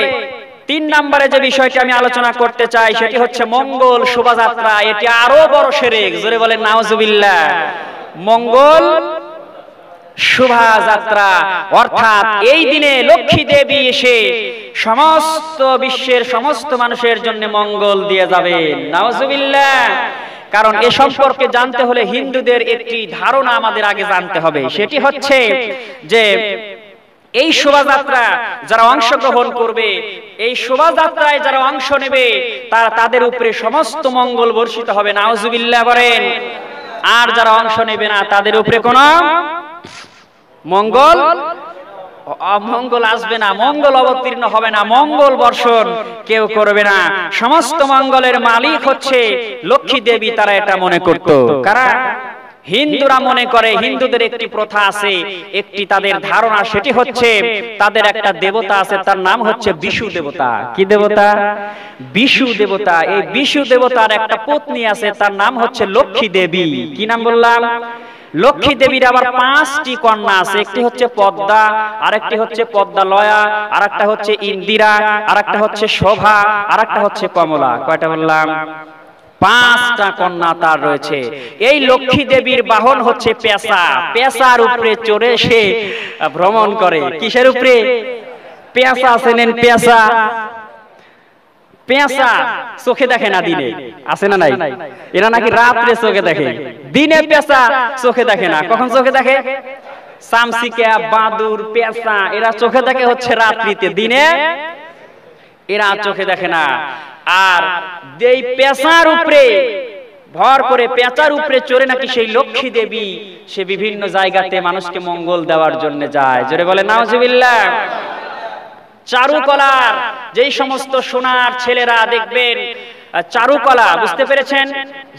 3 নম্বরে যে বিষয়টি আমি আলোচনা করতে চাই সেটি হচ্ছে মঙ্গল শোভাযাত্রা। এটি আরো বড় শিরক, জোরে বলেন নাউজুবিল্লাহ। মঙ্গল শোভাযাত্রা অর্থাৎ এই দিনে লক্ষ্মী দেবী এসে সমস্ত বিশ্বের সমস্ত মানুষের জন্য মঙ্গল দিয়ে যাবেন, নাউজুবিল্লাহ। কারণ এ সম্পর্কে জানতে হলে হিন্দুদের একটি ধারণা আমাদের আগে জানতে হবে, সেটি হচ্ছে যে এই শোভাযাত্রা যারা অংশগ্রহণ করবে, এই শোভাযাত্রায় যারা অংশ নেবে তাদের উপরে সমস্ত মঙ্গল বর্ষিত হবে, নাউজুবিল্লাহ বলেন। আর যারা অংশ নেবে না তাদের উপরে কোনো মঙ্গল আসবে না, মঙ্গল অবতীর্ণ হবে না, মঙ্গল বর্ষণ কেউ করবে না। সমস্ত মঙ্গলের মালিক হচ্ছে লক্ষ্মী দেবী, তারা এটা মনে করত। কারা? হিন্দুরা মনে করে। হিন্দুদের একটি প্রথা আছে, একটি তাদের ধারণা, সেটি হচ্ছে তাদের একটা দেবতা আছে, তার নাম হচ্ছে বিশু দেবতা। কি দেবতা? বিশু দেবতা। এই বিশু দেবতার একটা পত্নী আছে, তার নাম হচ্ছে লক্ষ্মী দেবী। কি নাম বললাম? লক্ষ্মী দেবীর আবার 5টি কন্যা আছে। একটি হচ্ছে পদ্মা, আরেকটি হচ্ছে পদ্মালয়া, আরেকটা হচ্ছে ইন্দিরা, আরেকটা হচ্ছে শোভা, আরেকটা হচ্ছে কমলা। কয়টা বললাম? 5টা কন্যা তার রয়েছে। এই লক্ষ্মী দেবীর বাহন হচ্ছে পেঁচা। পেঁচার উপরে চড়ে সে ভ্রমণ করে। কিসের উপরে? পেঁচা। চেনেন পেঁচা? পেঁচা চোখে দেখে না, দিনে আছে না নাই? এরা নাকি রাত্রে চোখে দেখে, দিনে পেঁচা চোখে দেখে না। কখন চোখে দেখে? চামচিকা, বাদুর, পেঁচা এরা চোখে দেখে হচ্ছে রাত্রিতে, দিনে এরা চোখে দেখে না। আর এই পেঁচার উপরে ভর করে, পেঁচার উপরে চড়ে নাকি সেই লক্ষ্মী দেবী সে বিভিন্ন জায়গাতে মানুষকে মঙ্গল দেওয়ার জন্য যায়। জোরে বলে নাউজুবিল্লাহ। চারুকলার যেই সমস্ত সোনার ছেলেরা দেখবেন, চারুকলা বুঝতে পেরেছেন,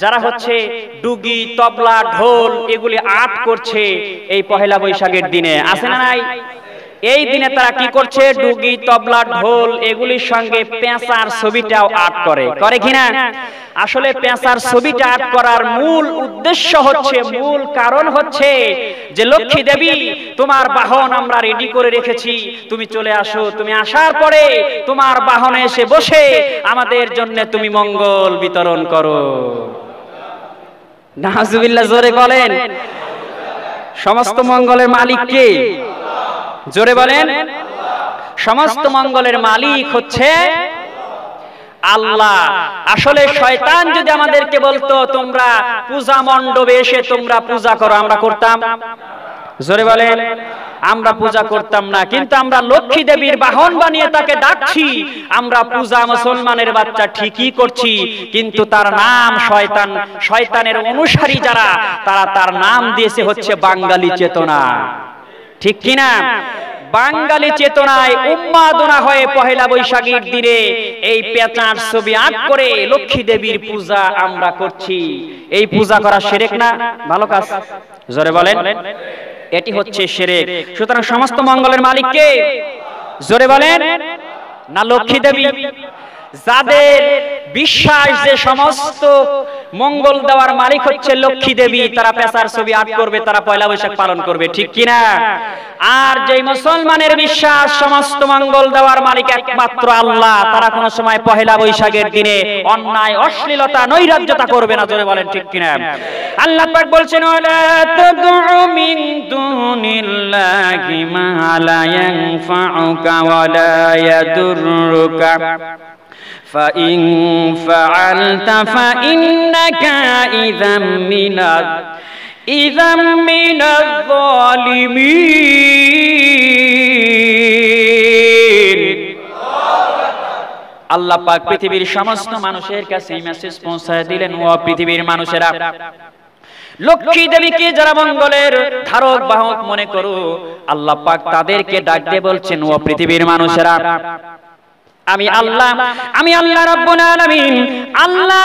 যারা হচ্ছে ডুগি, তবলা, ঢোল এগুলি আর্ট করছে এই পহেলা বৈশাখের দিনে, আছে না নাই? এই দিনে তারা কি করছে? ডুগি, তবলা, ঢোল এগুলির সঙ্গে পেঁচার ছবিটাও আর্ট করে। করে কিনা? আসলে পেঁচার ছবিটা আর্ট করার মূল উদ্দেশ্য হচ্ছে, মূল কারণ হচ্ছে যে লক্ষ্মী দেবী তোমার বাহন আমরা রেডি করে রেখেছি, তুমি চলে আসো। তুমি আসার পরে তোমার বাহনে এসে বসে আমাদের জন্য তুমি মঙ্গল বিতরণ করো। নাউজুবিল্লাহ জোরে বলেন। সমস্ত মঙ্গলের মালিক কে? জোরে বলেন। সমস্ত মঙ্গলের মালিক হচ্ছে আল্লাহ। আসলে শয়তান যদি আমাদেরকে বলতো তোমরা পূজা মণ্ডপে এসে তোমরা পূজা করো, আমরা করতাম? জোরে বলেন। আমরা পূজা করতাম না, কিন্তু আমরা লক্ষ্মী দেবীর বাহন বানিয়ে তাকে ডাকছি। আমরা পূজা মুসলমানের বাচ্চা ঠিকই করছি, কিন্তু তার নাম শয়তান। শয়তানের অনুসারী যারা, তারা তার নাম দিয়েছে হচ্ছে বাঙালি চেতনা। ঠিক কিনা? বাঙালি চেতনায় উন্মাদনা হয়ে পহেলা বৈশাখের দিনে এই পেঁচার ছবি আঁক করে লক্ষ্মী দেবীর পূজা আমরা করছি। এই পূজা করা শিরক না ভালো কাজ? জোরে বলেন। এটি হচ্ছে শিরক। সুতরাং সমস্ত মঙ্গলের মালিক কে? জোরে বলেন। না লক্ষ্মী দেবী? যাদের বিশ্বাস যে সমস্ত মঙ্গল দেওয়ার মালিক হচ্ছে লক্ষ্মী দেবী, তারা পেঁচার ছবি আর্ট করবে, তারা পয়লা বৈশাখ পালন করবে। ঠিক কিনা? আর যে মুসলমানের বিশ্বাস সমস্ত মঙ্গল দেওয়ার মালিক একমাত্র আল্লাহ, তারা কোনো সময় পহেলা বৈশাখের দিনে অন্যায়, অশ্লীলতা, নৈরাজ্যতা করবে না। জোরে বলেন ঠিক কিনা? আল্লাহ পাক বলছেন, ওয়ালা তাদউ মিন দুনিল্লাহি মা লা ইয়ানফাউকা ওয়া লা ইয়াদুররুকা فإن فعلت فإنك إذا من الظالمين। আল্লাহ পাক পৃথিবীর সমস্ত মানুষের কাছে এই মেসেজ পৌঁছায় দিলেন, ও পৃথিবীর মানুষেরা, লক্ষ্মী দেবীকে যারা মঙ্গলের ধারক বাহক মনে করো, আল্লাহ পাক তাদেরকে ডাক দিয়ে বলছেন, ও পৃথিবীর মানুষেরা, আমি আল্লাহ রাব্বুল আলামিন আল্লাহ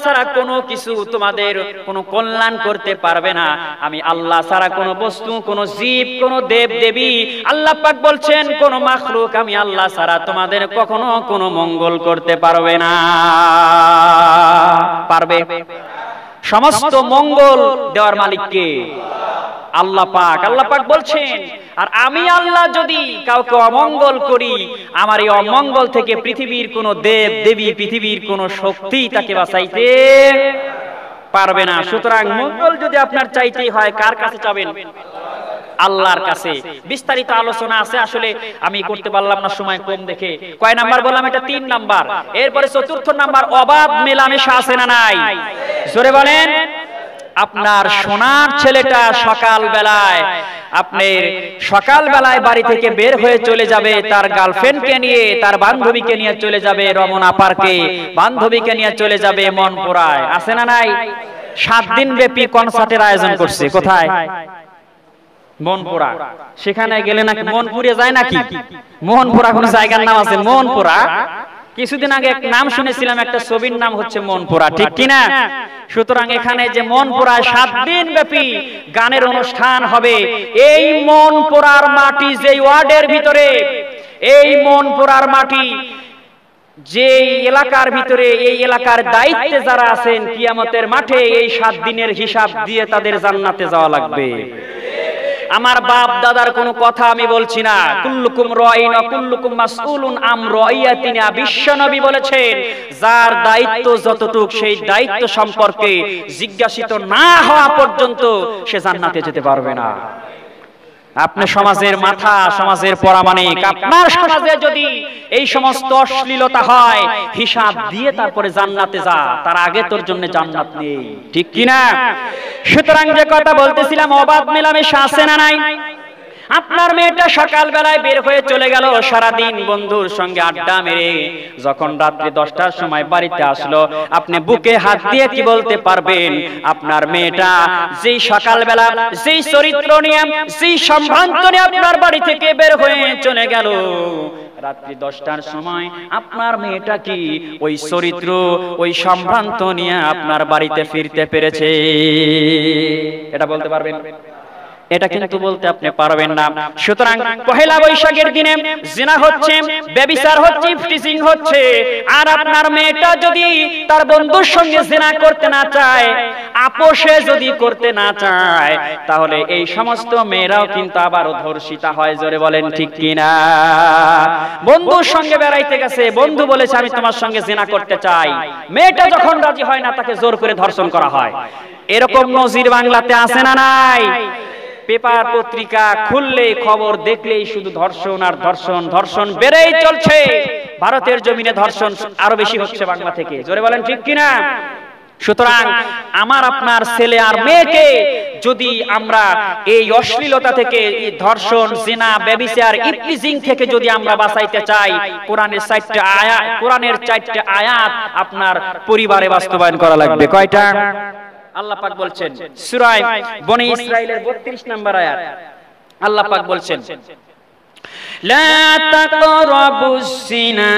ছাড়া কোনো কিছু তোমাদের কোনো কল্যাণ করতে পারবে না। আমি আল্লাহ ছাড়া কোনো বস্তু, কোনো জীব, কোনো দেব দেবী, আল্লাহ পাক বলছেন কোনো মাখলুক আমি আল্লাহ ছাড়া তোমাদের কখনো কোনো মঙ্গল করতে পারবে না। পারবে? সমস্ত মঙ্গল দেওয়ার মালিক কে? আল্লাহ পাক। আল্লাহ পাক বলছেন আর আমি আল্লাহ যদি কাউকে অমঙ্গল করি, আমার এই অমঙ্গল থেকে পৃথিবীর কোন দেব দেবী, পৃথিবীর কোন শক্তি তাকে বাঁচাইতে পারবে না। সুতরাং মঙ্গল যদি আপনার চাইতেই হয় কার কাছে চাবেন? আল্লাহর কাছে। বিস্তারিত আলোচনা আছে, আসলে আমি করতে পারলাম না সময় কম দেখে। কয় নাম্বার বললাম? এটা 3 নাম্বার। এরপরে 4র্থ নাম্বার, অবাধ মেলামেশা আছে না নাই? জোরে বলেন। আপনার সোনার ছেলেটা সকালবেলায় বাড়ি থেকে বের হয়ে চলে যাবে তার গার্লফ্রেন্ডকে নিয়ে, তার বান্ধবীকে নিয়ে চলে যাবে রমনা পার্কে, বান্ধবীকে নিয়ে চলে যাবে মনপুরায়। আছে না নাই? 7 দিন ব্যাপী কনসার্টের আয়োজন করছে। কোথায়? মনপুরা। সেখানে গেলে নাকি মনপুরে যায় নাকি? মোহনপুরা কোন জায়গার নাম আছে? মনপুরা। কিছুদিন আগে এক নাম শুনেছিলাম, একটা ছবির নাম হচ্ছে মনপুরা, ঠিক কিনা? সুতরাং এখানে যে মনপুরায় 7 দিন ব্যাপী গানের অনুষ্ঠান হবে, এই মনপুরার মাটি যে ওয়ার্ডের ভিতরে, এই মনপুরার মাটি যে এলাকার ভিতরে, এই এলাকার দায়িত্বে যারা আছেন, কিয়ামতের মাঠে এই 7 দিনের হিসাব দিয়ে তাদের জান্নাতে যাওয়া লাগবে। আমার বাপ দাদার কোনো কথা আমি বলছি না। কুল্লুকুম রাইন ওয়া কুল্লুকুম মাসউলুন আম রাইয়াতিনা। বিশ্বনবী বলেছেন যার দায়িত্ব যতটুক, সেই দায়িত্ব সম্পর্কে জিজ্ঞাসিত না হওয়া পর্যন্ত সে জান্নাতে যেতে পারবে না। আপনি সমাজের মাথা, সমাজের পরামানিক। আপনার সমাজে যদি এই সমস্ত অশ্লীলতা হয়, হিসাব দিয়ে তারপরে জান্নাতে যা, তার আগে তোর জন্য জান্নাত নেই, ঠিক কিনা? সুতরাং যে কথা বলতেছিলাম, অবাধ মেলামেশা আছে না নাই? আপনার মেয়েটা সকালবেলায় বের হয়ে চলে গেল, সারাদিন বন্ধুর সঙ্গে আড্ডা মেরে যখন রাত্রি 10টার সময় বাড়িতে আসলো, আপনি বুকে হাত দিয়ে কি বলতে পারবেন আপনার মেয়েটা যেই সকালবেলা যেই চরিত্র নিয়ে, যেই সম্ভ্রান্ত নিয়ে আপনার বাড়ি থেকে বের হয়ে চলে গেল, রাত্রি 10টার সময় আপনার মেয়েটা কি ওই চরিত্র, ওই সম্ভ্রান্ত নিয়ে আপনার বাড়িতে ফিরতে পেরেছে? এটা বলতে পারবেন? এটা কিন্তু বলতে আপনি পারবেন না। সুতরাং পহেলা বৈশাখের দিনে জিনা হচ্ছে, ব্যভিচার হচ্ছে, ইফটিজিং হচ্ছে, আর আপনার মেয়েটা যদি তার বন্ধুর সঙ্গে জিনা করতে না চায়, আপোষে যদি করতে না চায়, তাহলে এই সমস্ত মেয়েরাও কিন্তু আবারও ধর্ষিতা হয়। জোরে বলেন ঠিক কিনা? বন্ধুর সঙ্গে বেড়াইতে গেছে, বন্ধু বলেছে আমি তোমার সঙ্গে জিনা করতে চাই, মেয়েটা যখন রাজি হয় না, তাকে জোর করে ধর্ষণ করা হয়। এরকম নজির বাংলাতে আছে না নাই? পেপার পত্রিকা খুললে, খবর দেখলেই শুধু ধর্ষণ আর ধর্ষণ, ধর্ষণ বেড়েই চলছে। ভারতের জমিনে ধর্ষণ আরো বেশি হচ্ছে বাংলা থেকে। জোরে বলেন ঠিক কিনা? সুতরাং আমার আপনার ছেলে আর মেয়েকে যদি আমরা এই অশ্লীলতা থেকে, এই ধর্ষণ, জিনা, ব্যভিচার, ইফটিজিং থেকে যদি আমরা বাঁচাইতে চাই, কোরআনের 4টা আয়াত, কোরআনের 4টা আয়াত আপনার পরিবারে বাস্তবায়ন করা লাগবে। কয়টা? আল্লাহ পাক বলছেন সূরা বনি ইসরাঈলের 32 নম্বর আয়াত, আল্লাহ পাক বলছেন লা তাকরাবুস জিনা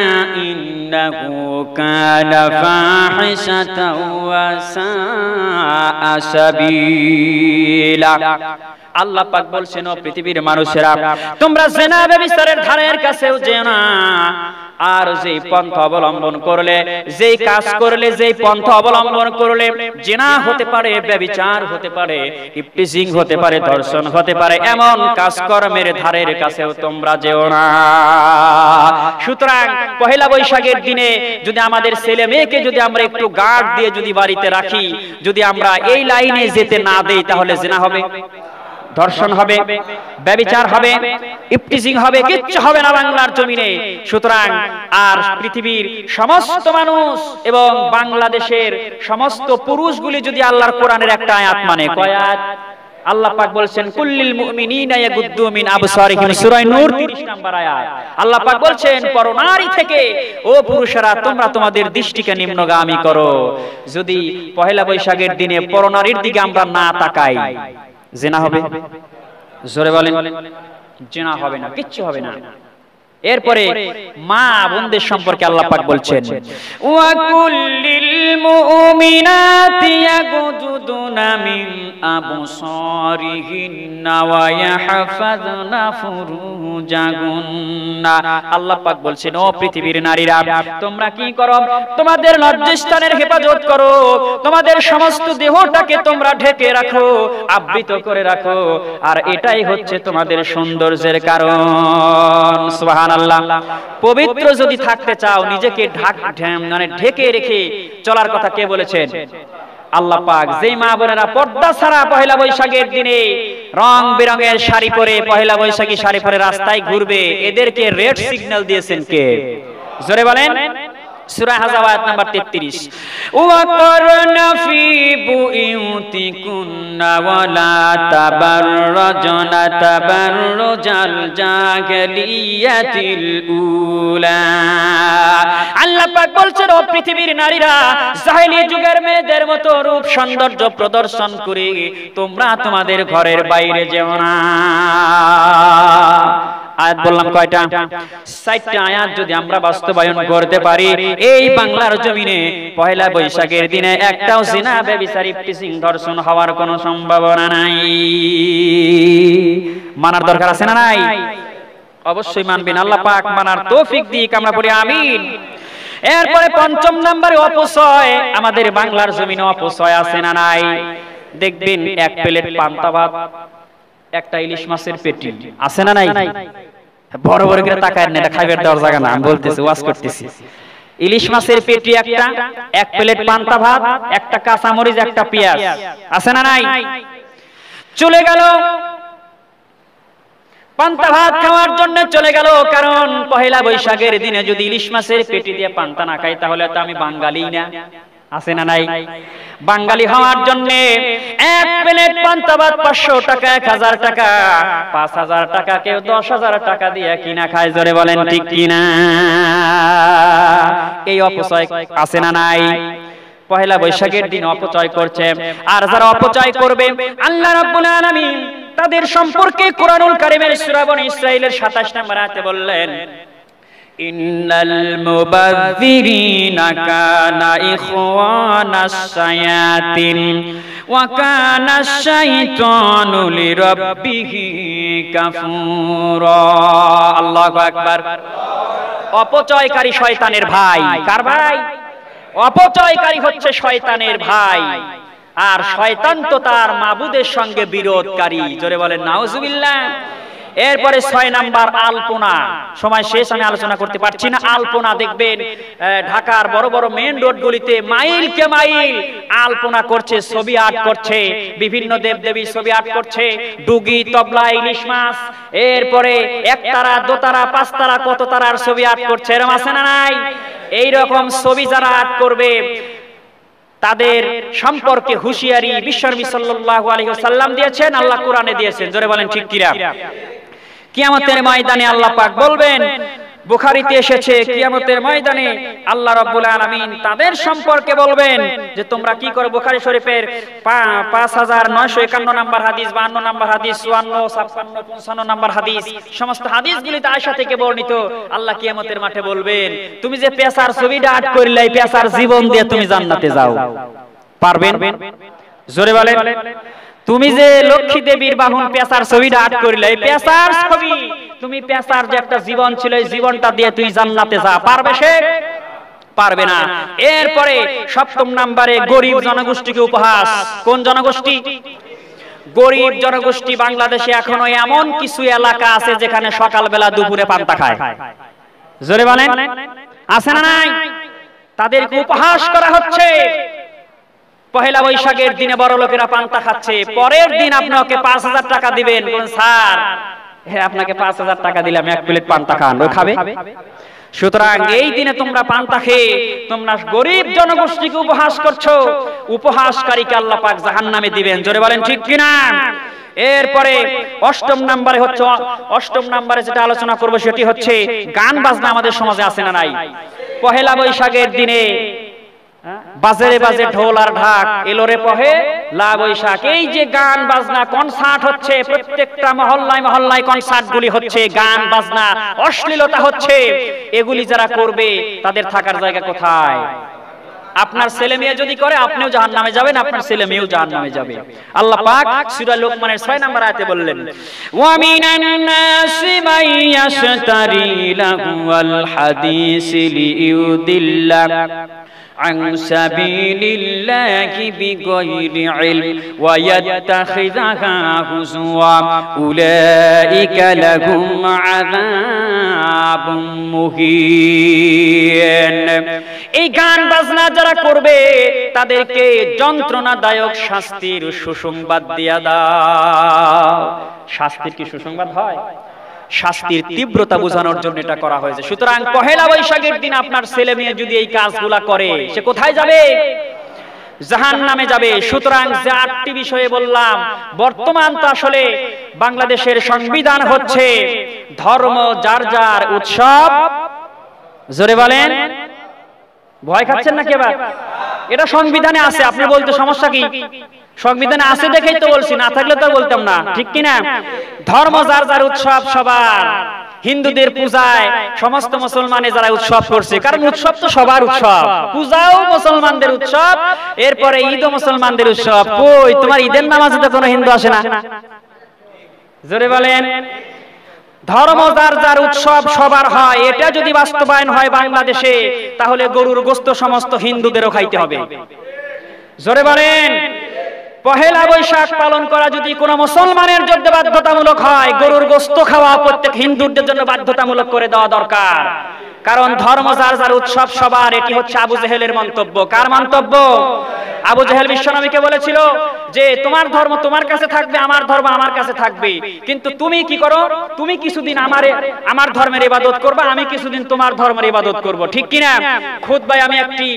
ইন্নাহু কানা ফাহিশাতাও ওয়া সাআ সাবিলা। আল্লাহ পাক বলছেন ও পৃথিবীর মানুষেরা, তোমরা জিনা ব্যভিচারের ধারের কাছেও যেও না। আর যেই পন্থা অবলম্বন করলে, যেই কাজ করলে, যেই পন্থা অবলম্বন করলে জিনা হতে পারে, ব্যভিচার হতে পারে, ইফটিজিং হতে পারে, ধর্ষণ হতে পারে, এমন কাজকর্মের ধারের কাছেও তোমরা যেও না। সুতরাং পহেলা বৈশাখের দিনে যদি আমাদের ছেলে মেয়েকে যদি আমরা একটু গার্ড দিয়ে যদি বাড়িতে রাখি, যদি আমরা এই লাইনে যেতে না দেই, তাহলে জিনা হবে, ধর্ষণ হবে, ব্যভিচার হবে, ইফটিজিং হবে, কিচ্ছু হবে না বাংলার জমিনে। সুতরাং আর পৃথিবীর সমস্ত মানুষ এবং বাংলাদেশের সমস্ত পুরুষগুলি যদি আল্লাহর কোরআনের একটা আয়াত মানে, কয় আয়াত? আল্লাহ পাক বলছেন কুল্লিল মুমিনিনা ইয়াগুদ্দু মিন আবসারিহিম, সূরা নূর 30 নম্বর আয়াত। আল্লাহ পাক বলছেন পরনারী থেকে ও পুরুষেরা তোমরা তোমাদের দৃষ্টিকে নিম্নগামী করো। যদি পহেলা বৈশাখের দিনে পরনারীর দিকে আমরা না তাকাই, জিনা হবে? জোরে বলেন। জিনা হবে না, কিচ্ছু হবে না। এরপরে মা বোনদের সম্পর্কে আল্লাহ পাক বলছেন, ওয়া কুল্লিল মুমিনাতি ইয়াগুদুনা মিন আবসারিহিন্না ওয়া ইয়াহফাযনা ফুরুজাহুন্না। আল্লাহ পাক বলছেন, ও পৃথিবীর নারীরা, তোমরা কি করো? তোমাদের লজ্জাস্থানের হেফাজত করো, তোমাদের সমস্ত দেহটাকে তোমরা ঢেকে রাখো, আবৃত করে রাখো, আর এটাই হচ্ছে তোমাদের সৌন্দর্যের কারণ। সুবহানাল্লাহ। পবিত্র যদি থাকতে চাও, নিজেকে ঢেকে রেখে চলার কথা কে বলেছেন? আল্লাহ পাক। যেই মা বোনেরা পর্দা ছাড়া পহেলা বৈশাখের দিনে রং বেরঙের শাড়ি পরে, পহেলা বৈশাখী শাড়ি পরে রাস্তায় ঘুরবে, এদেরকে রেড সিগন্যাল দিয়েছেন কে? জোরে বলেন। সূরা আহজাব আয়াত নাম্বার 33, ওয়া করনা ফি বুয়ুতিকুন্না ওয়া লা তাবাররাজনা তাবাররুজাল জাহিলিয়াতিল উলা। আল্লাহ পাক বলছেন, ও পৃথিবীর নারীরা, জাহেলি যুগের মেয়েদের মতো রূপ সৌন্দর্য প্রদর্শন করে তোমরা তোমাদের ঘরের বাইরে যেও না। আয়াত বললাম কয়টা? 4টা আয়াত যদি আমরা বাস্তবায়ন করতে পারি, এই বাংলার জমিনে পহেলা বৈশাখের দিনে একটাও জিনা, ব্যভিচার, ইফতিজিং, ধর্ষণ হওয়ার কোনো সম্ভাবনা নাই। মানার দরকার আছে না নাই? অবশ্যই মানবেন। আল্লাহ পাক মানার তৌফিক দিক, আমরা পড়ি আমিন। এরপরে 5ম নম্বরে অপচয়। আমাদের বাংলার জমিনে অপচয় আছে না নাই? দেখবেন 1 প্লেট পান্তা ভাত, একটা ইলিশ মাছের পেটি, আছে না নাই? বড় বড় করে তাকায় না, এটা খাইবার দেওয়ার জায়গা না, আমি বলতেছি, ওয়াজ করতেছি। ইলিশ মাছের পেটি একটা, 1 প্লেট পান্তা ভাত, একটা কাঁচা মরিচ, একটা পেঁয়াজ, আছে না নাই? চলে গেল পান্তা ভাত খাওয়ার জন্য চলে গেল, কারণ পহেলা বৈশাখের দিনে যদি ইলিশ মাছের পেটি দিয়ে পান্তা না খাই, তাহলে তো আমি বাঙালি না, আছে না নাই? বাঙালি হওয়ার জন্য 1 প্লেট পান্তা ভাত 500 টাকা, 1000 টাকা, 5000 টাকা, কেউ 10000 টাকা দিয়ে কিনা খায়। জোরে বলেন ঠিক কিনা? এই অপচয় আছে না নাই? পহেলা বৈশাখের দিন অপচয় করছে। আর যারা অপচয় করবে, আল্লাহ রাব্বুল আলামিন তাদের সম্পর্কে কোরআনুল কারীমের সূরা বনী ইসরাঈলের 27 নম্বর আয়াতে বললেন, ইন্নাল মুবাযযিরিনা কানা ইখওয়ানাস শায়াতিন ওয়া কানাশ শাইতানু লিরাব্বিহি কাফুরা। আল্লাহু আকবার। অপচয়কারী শয়তানের ভাই। কার ভাই? অপচয়কারী হচ্ছে শয়তানের ভাই, আর শয়তান তো তার মাবুদের সঙ্গে বিরোধকারী। জোরে বলেন নাউজুবিল্লাহ। এরপরে 6 নাম্বার আলপনা। সময় শেষ, আমি আলোচনা করতে পারছি না। আলপনা দেখবেন ঢাকার বড় বড় মেইন রোডগুলিতে মাইল কে মাইল আলপনা করছে, ছবি আর্ট করছে, বিভিন্ন দেবদেবীর ছবি আর্ট করছে, ডুগি, তবলা, ইলিশ মাছ, এরপরে 1 তারা, 2 তারা, 5 তারা, কত তারার ছবি আর্ট করছে। এরকম আছে না নাই? এই রকম ছবি যারা আর্ট করবে, তাদের সম্পর্কে হুঁশিয়ারি বিশ্বনবী সাল্লাল্লাহু আলাইহি ওয়াসাল্লাম দিয়েছেন, আল্লাহ কোরআনে দিয়েছেন। জোরে বলেন ঠিক কিনা? কিয়ামতের ময়দানে আল্লাহ পাক বলবেন, বুখারীতে এসেছে, কিয়ামতের ময়দানে আল্লাহ রাব্বুল আলামিন তাদের সম্পর্কে বলবেন যে তোমরা কি করো। বুখারী শরীফের 5951 নম্বর হাদিস, 52 নম্বর হাদিস, 54, 56, 55 নম্বর হাদিস, সমস্ত হাদিসগুলিতে আয়েশা থেকে বর্ণিত। আল্লাহ কিয়ামতের মাঠে বলবেন, তুমি যে পেশার ছবিটা আর্ট করলে, এই পেশার জীবন দিয়ে তুমি জান্নাতে যাও, পারবেন? জোরে বলেন। তুমি যে লক্ষ্মী দেবীর বাহন পেশার ছবিটা আর্ট করলে, এই পেশার ছবি, তুমি পেশার যে একটা জীবন ছিল, এই জীবনটা দিয়ে তুই জান্নাতে যা, পারবে সে? পারবে না। এরপরে 7ম নম্বরে গরিব জনগোষ্ঠীকে উপহাস। কোন জনগোষ্ঠী? গরিব জনগোষ্ঠী। বাংলাদেশে এখনো এমন কিছু এলাকা আছে যেখানে সকালবেলা দুপুরে পান্তা খায়। জোরে বলেন, আছে না নাই? তাদেরকে উপহাস করা হচ্ছে। পহেলা বৈশাখের দিনে বড় লোকেরা পান্তা খাচ্ছে, পরের দিন আপনি ওকে 5000 টাকা দিবেন, বলেন স্যার হ্যাঁ আপনাকে 5000 টাকা দিলাম, 1 প্লেট পান্তা খান, ও খাবে? সুতরাং এই দিনে তোমরা পান্তা খেয়ে তোমরা গরিব জনগোষ্ঠীকে উপহাস করছো। উপহাসকারীকে আল্লাহ পাক জাহান্নামে দিবেন। জোরে বলেন ঠিক কিনা? এরপরে 8ম নম্বরে হচ্ছে, 8ম নম্বরে যেটা আলোচনা করব সেটি হচ্ছে গান বাজনা। আমাদের সমাজে আছে না নাই? পহেলা বৈশাখের দিনে বাজারে বাজে ঢোল আর ঢাক, এলোরে পহে লা বৈশাখ। এই যে গান বাজনা কনসার্ট হচ্ছে, প্রত্যেকটা মহল্লায় মহল্লায় কনসার্ট গুলি হচ্ছে, গান বাজনা অশ্লীলতা হচ্ছে, এগুলি যারা করবে তাদের থাকার জায়গা কোথায়? আপনার ছেলে মেয়ে যদি করে আপনিও জাহান্নামে যাবেন, আপনার ছেলে মেয়েও জাহান্নামে যাবে। আল্লাহ পাক সূরা লোকমানের 6 নম্বর আয়াতে বললেন, ওয়া মিনান নাসি মান ইয়াশতারি লাহুল হাদিসি লিইউদিল্লা عن سبيل الله بغير علم ويتخذها هزوا أولئك لهم عذاب مهين। এই গান বাজনা যারা করবে তাদেরকে যন্ত্রণাদায়ক শাস্তির সুসংবাদ দিয়া দাও। শাস্তির কি সুসংবাদ হয়? শাস্তির তীব্রতা বোঝানোর জন্য এটা করা হয়েছে। সুতরাং পহেলা বৈশাখের দিন আপনার ছেলে মেয়ে যদি এই কাজগুলা করে, সে কোথায় যাবে? জাহান্নামে যাবে। সুতরাং যে 8টি বিষয়ে বললাম, বর্তমান তো আসলে বাংলাদেশের সংবিধান হচ্ছে ধর্ম যার যার উৎসব। জোরে বলেন, ভয় খাচ্ছেন নাকি এবার? এটা সংবিধানে আছে, আপনি বলতে সমস্যা কি? সংবিধানে আছে দেখেই তো বলছি, না থাকলে তো বলতাম না, ঠিক কিনা? ধর্ম যার যার উৎসব সবার। হিন্দুদের পূজায় সমস্ত মুসলমানে যারা উৎসব করছে, কারণ উৎসব তো সবার উৎসব, পূজাও মুসলমানদের উৎসব, এরপরে ঈদও মুসলমানদের উৎসব। কই তোমার ঈদের নামাজে তো কোনো হিন্দু আসে না? জোরে বলেন। ধর্ম যার যার উৎসব সবার হয়, এটা যদি বাস্তবায়ন হয় বাংলাদেশে, তাহলে গরুর গোশত সমস্ত হিন্দুদেরও খাইতে হবে। জোরে বলেন। পহেলা বৈশাখ পালন করা যদি কোনো মুসলমানের জন্য বাধ্যতামূলক হয়, গরুর গোশত খাওয়া প্রত্যেক হিন্দুদের জন্য বাধ্যতামূলক করে দেওয়া দরকার। কারণ ধর্ম যার যার উৎসব সবার, এটি হচ্ছে আবু জেহেলের মন্তব্য। কার মন্তব্য? আবু জেহেল বিশ্বনবীকে বলেছিল যে তোমার ধর্ম তোমার কাছে থাকবে, আমার ধর্ম আমার কাছে থাকবে, কিন্তু তুমি কি করো? তুমি কিছুদিন আমার ধর্মের ইবাদত করবে, আমি কিছুদিন তোমার ধর্মের ইবাদত করব, ঠিক কিনা? খুতবায় আমি একটি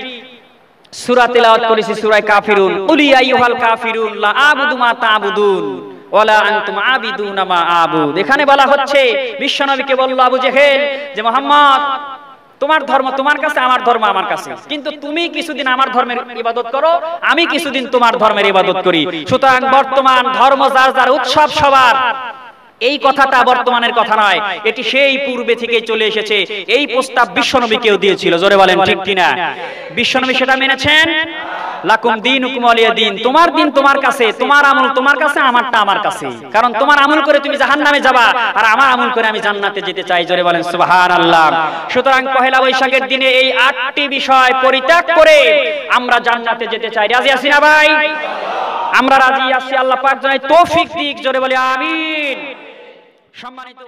সূরা তেলাওয়াত করেছি, সূরা কাফিরুন। কুল ইয়া আইয়ুহাল কাফিরুন লা আবুদু মা তা'বুদুন ওয়ালা আনতুম আবিদুনা মা আবুদ। এখানে বলা হচ্ছে, বিশ্বনবীকে বলল আবু জেহেল যে মুহাম্মদ, তোমার ধর্ম তোমার কাছে, আমার ধর্ম আমার কাছে, কিন্তু তুমি কিছুদিন আমার ধর্মের ইবাদত করো, আমি কিছুদিন তোমার ধর্মের ইবাদত করি। সুতরাং বর্তমান ধর্ম যার যার উৎসব সবার, এই কথাটা বর্তমানের কথা নয়, এটি সেই পূর্বে থেকে চলে এসেছে। এই প্রস্তাব বিশ্বনবীকেও দিয়েছিল। জোরে বলেন ঠিক কিনা? বিশ্বনবী সেটা মেনেছেন। লাকুম দীনুকুম ওয়ালিয়া দীন, তোমার দিন তোমার কাছে, তোমার আমল তোমার কাছে, আমারটা আমার কাছে। কারণ তোমার আমল করে তুমি জাহান্নামে যাবা, আর আমার আমল করে আমি জান্নাতে যেতে চাই। জোরে বলেন সুবহানাল্লাহ। সুতরাং পহেলা বৈশাখের দিনে এই 8টি বিষয় পরিত্যাগ করে আমরা জান্নাতে যেতে চাই। রাজি আছি না ভাই? আমরা রাজি আছি। আল্লাহ পাক যেন তৌফিক দিক। জোরে বলি আমিন। সম্মানিত